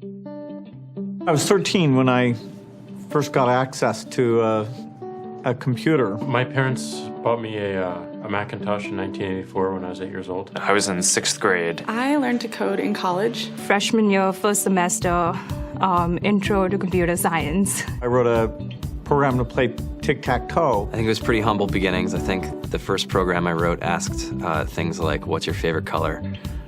I was 13 when I first got access to a computer. My parents bought me a Macintosh in 1984 when I was 8 years old. I was in 6th grade. I learned to code in college. Freshman year, first semester, intro to computer science. I wrote a program to play tic-tac-toe. I think it was pretty humble beginnings. I think the first program I wrote asked things like, what's your favorite color?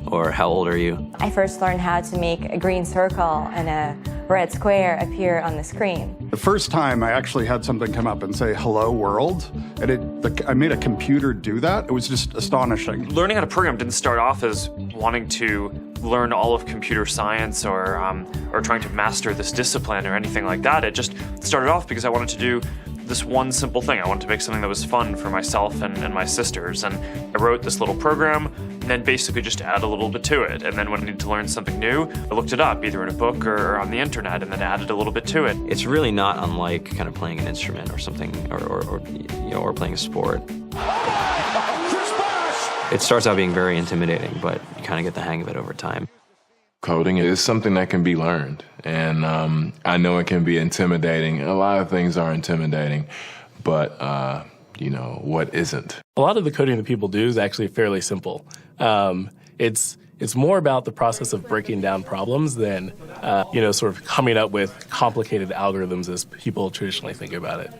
Or how old are you? I first learned how to make a green circle and a red square appear on the screen. The first time I actually had something come up and say, hello world, and I made a computer do that. It was just astonishing. Learning how to program didn't start off as wanting to learn all of computer science or trying to master this discipline or anything like that. It just started off because I wanted to do this one simple thing. I wanted to make something that was fun for myself and my sisters. And I wrote this little program and then basically just add a little bit to it. And then when I needed to learn something new, I looked it up either in a book or on the internet and then added a little bit to it. It's really not unlike kind of playing an instrument or something, or playing a sport. It starts out being very intimidating, but you kind of get the hang of it over time. Coding is something that can be learned, and I know it can be intimidating. A lot of things are intimidating, but what isn't? A lot of the coding that people do is actually fairly simple. It's more about the process of breaking down problems than sort of coming up with complicated algorithms as people traditionally think about it.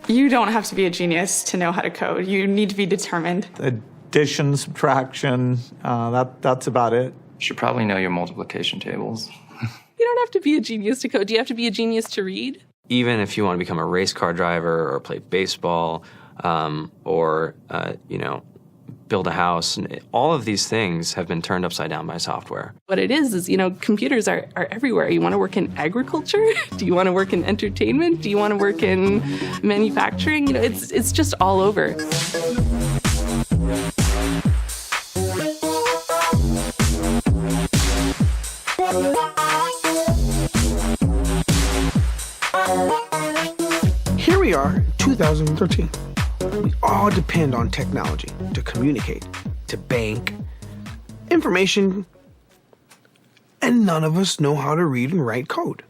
You don't have to be a genius to know how to code. You need to be determined. Addition, subtraction, that's about it. You should probably know your multiplication tables. You don't have to be a genius to code. Do you have to be a genius to read? Even if you want to become a race car driver or play baseball or build a house, all of these things have been turned upside down by software. What it is computers are everywhere. You want to work in agriculture? Do you want to work in entertainment? Do you want to work in manufacturing? It's just all over. Here we are, 2013. We all depend on technology to communicate, to bank, information, and none of us know how to read and write code.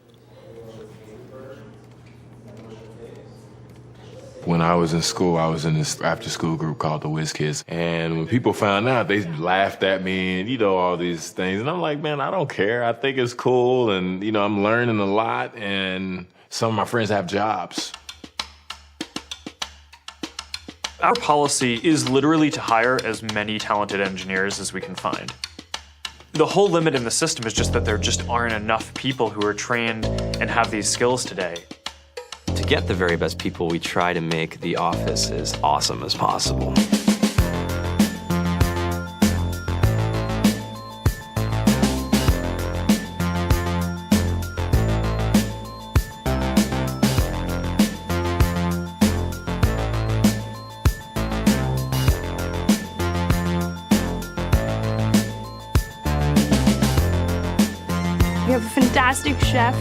When I was in school, I was in this after-school group called the Whiz Kids. And when people found out, they laughed at me and, all these things. And I'm like, man, I don't care. I think it's cool. And, I'm learning a lot. And some of my friends have jobs. Our policy is literally to hire as many talented engineers as we can find. The whole limit in the system is just that there just aren't enough people who are trained and have these skills today. To get the very best people, we try to make the office as awesome as possible. We have a fantastic chef,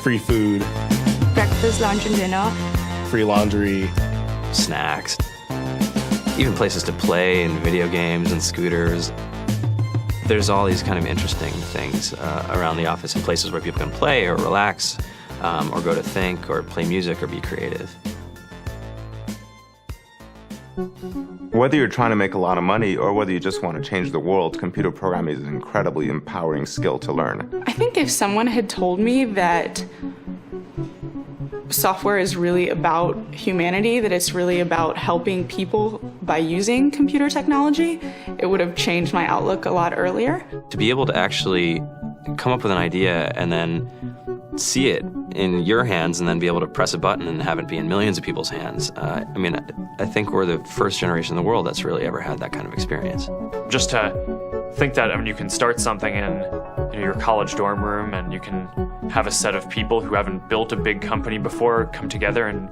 Free food, breakfast, lunch, and dinner. free laundry, snacks, even places to play and video games and scooters. There's all these kind of interesting things around the office and places where people can play or relax or go to think or play music or be creative. Whether you're trying to make a lot of money or whether you just want to change the world, computer programming is an incredibly empowering skill to learn. I think if someone had told me that software is really about humanity, that it's really about helping people by using computer technology, it would have changed my outlook a lot earlier. To be able to actually come up with an idea and then see it in your hands and then be able to press a button and have it be in millions of people's hands. I think we're the first generation in the world that's really ever had that kind of experience. Just to think that, you can start something in your college dorm room and you can have a set of people who haven't built a big company before come together and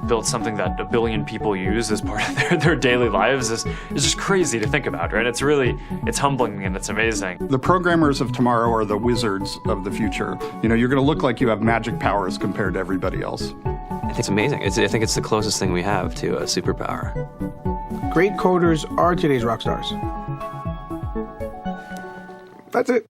build something that 1 billion people use as part of their daily lives is just crazy to think about, right? It's humbling and it's amazing. The programmers of tomorrow are the wizards of the future. You're going to look like you have magic powers compared to everybody else. I think it's amazing. I think it's the closest thing we have to a superpower. Great coders are today's rock stars. That's it.